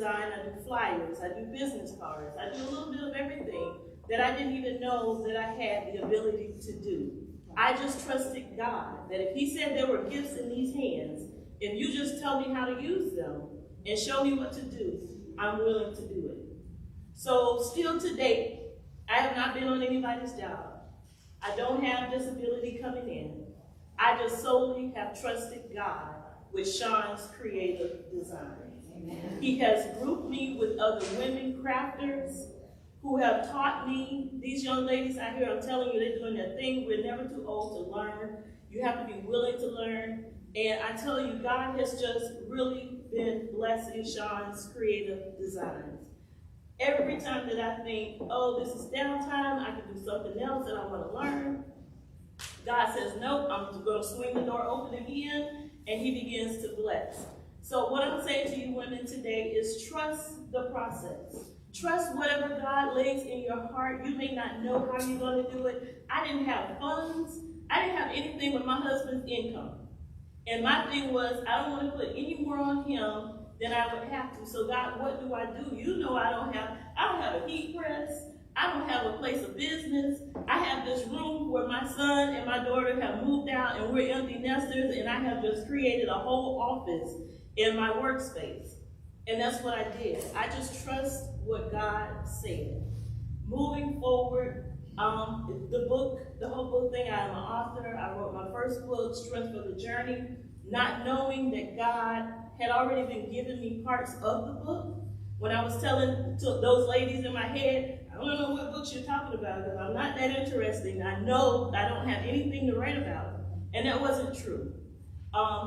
design, I do flyers, I do business cards, I do a little bit of everything that I didn't even know that I had the ability to do. I just trusted God, that if he said there were gifts in these hands, if you just tell me how to use them and show me what to do, I'm willing to do it. So still to date, I have not been on anybody's job. I don't have disability coming in. I just solely have trusted God with Sean's creative design. Amen. He has grouped me with other women crafters who have taught me. These young ladies out here, I'm telling you, they're doing their thing. We're never too old to learn. You have to be willing to learn. And I tell you, God has just really been blessing Sean's creative designs. Every time that I think, oh, this is downtime, I can do something else that I want to learn, God says, nope, I'm going to swing the door open again, and he begins to bless. So what I'm saying to you women today is trust the process. Trust whatever God lays in your heart. You may not know how you're going to do it. I didn't have funds. I didn't have anything with my husband's income. And my thing was, I don't want to put any more on him than I would have to. So God, what do I do? You know I don't have a heat press. I don't have a place of business. I have this room where my son and my daughter have moved out and we're empty nesters, and I have just created a whole office in my workspace. And that's what I did. I just trust what God said. Moving forward, the whole book thing, I'm an author. I wrote my first book, Strength for the Journey, not knowing that God had already been giving me parts of the book. When I was telling to those ladies in my head, I don't know what books you're talking about because I'm not that interesting. I know I don't have anything to write about. And that wasn't true.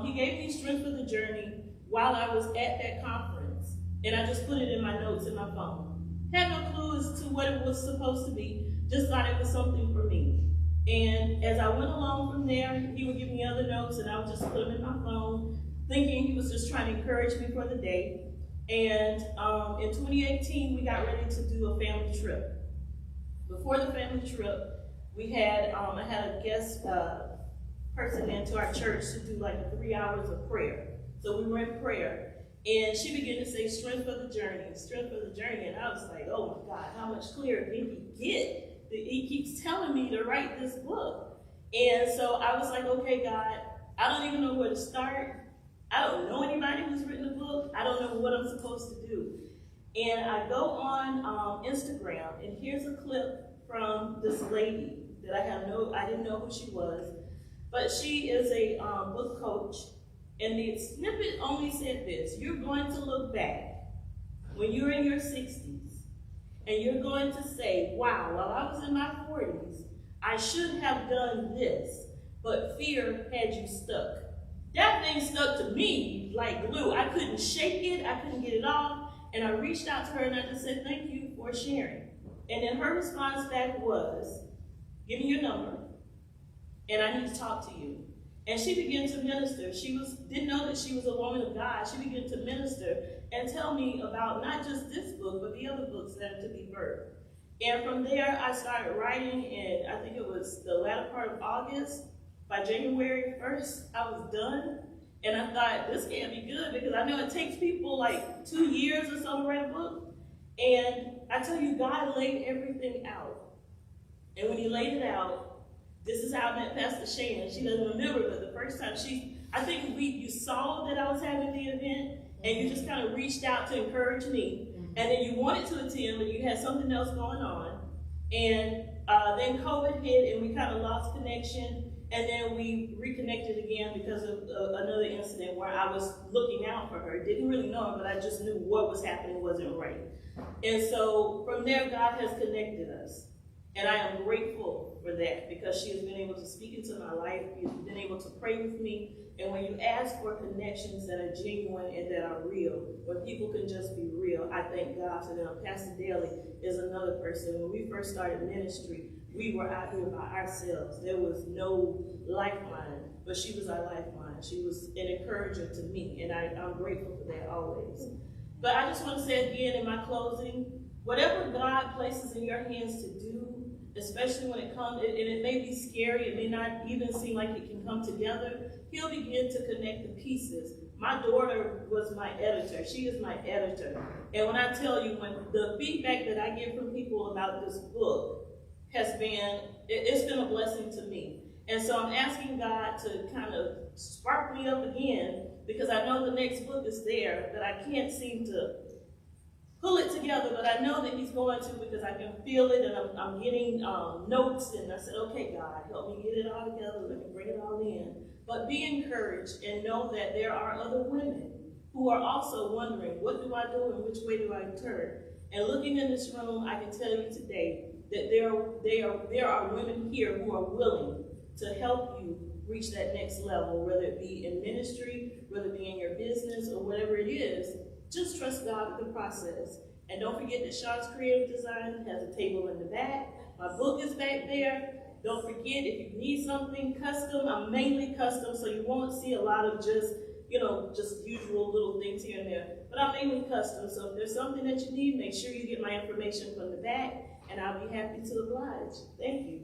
He gave me Strength for the Journey while I was at that conference. And I just put it in my notes in my phone. Had no clue as to what it was supposed to be. Just thought it was something for me. And as I went along from there, he would give me other notes and I would just put them in my phone, thinking he was just trying to encourage me for the day. And in 2018, we got ready to do a family trip. Before the family trip, we had I had a guest person into our church to do like 3 hours of prayer. So we were in prayer, and she began to say, "Strength for the journey, strength for the journey." And I was like, "Oh my God, how much clearer did he get? He keeps telling me to write this book." And so I was like, "Okay, God, I don't even know where to start. I don't know anybody who's written a book. I don't know what I'm supposed to do." And I go on Instagram, and here's a clip from this lady that I didn't know who she was, but she is a book coach. And the snippet only said this: you're going to look back when you're in your 60s, and you're going to say, "Wow, while I was in my 40s, I should have done this, but fear had you stuck." That thing stuck to me like glue. I couldn't shake it. I couldn't get it off. And I reached out to her and I just said, "Thank you for sharing." And then her response back was, "Give me your number, and I need to talk to you." And she began to minister. She didn't know that she was a woman of God. She began to minister and tell me about not just this book, but the other books that are to be birthed. And from there, I started writing, and I think it was the latter part of August. By January 1st, I was done. And I thought, this can't be good, because I know it takes people like 2 years or so to write a book. And I tell you, God laid everything out. And when he laid it out, this is how I met Pastor Shana. She doesn't remember, but the first time I think you saw that I was having the event, and you just kind of reached out to encourage me. And then you wanted to attend, but you had something else going on. And then COVID hit, and we kind of lost connection. And then we reconnected again because of another incident where I was looking out for her. Didn't really know her, but I just knew what was happening wasn't right. And so from there, God has connected us. And I am grateful for that, because she has been able to speak into my life. She's been able to pray with me. And when you ask for connections that are genuine and that are real, when people can just be real, I thank God for them. Pastor Daly is another person. When we first started ministry, we were out here by ourselves. There was no lifeline, but she was our lifeline. She was an encourager to me, and I'm grateful for that always. But I just want to say again in my closing, whatever God places in your hands to do, especially when it comes, and it may be scary, it may not even seem like it can come together, he'll begin to connect the pieces My daughter was my editor. She is my editor. And when I tell you, when the feedback that I get from people about this book has been, it's been a blessing to me. And so I'm asking God to kind of spark me up again, because I know the next book is there, but I can't seem to pull it together. But I know that he's going to, because I can feel it, and I'm getting notes, and I said, okay, God, help me get it all together. Let me bring it all in. But be encouraged and know that there are other women who are also wondering, what do I do and which way do I turn? And looking in this room, I can tell you today that there are women here who are willing to help you reach that next level, whether it be in ministry, whether it be in your business, or whatever it is. Just trust God with the process. And don't forget that Sean's Creative Design has a table in the back. My book is back there. Don't forget, if you need something custom, I'm mainly custom, so you won't see a lot of just usual little things here and there. But I'm mainly custom, so if there's something that you need, make sure you get my information from the back, and I'll be happy to oblige. Thank you.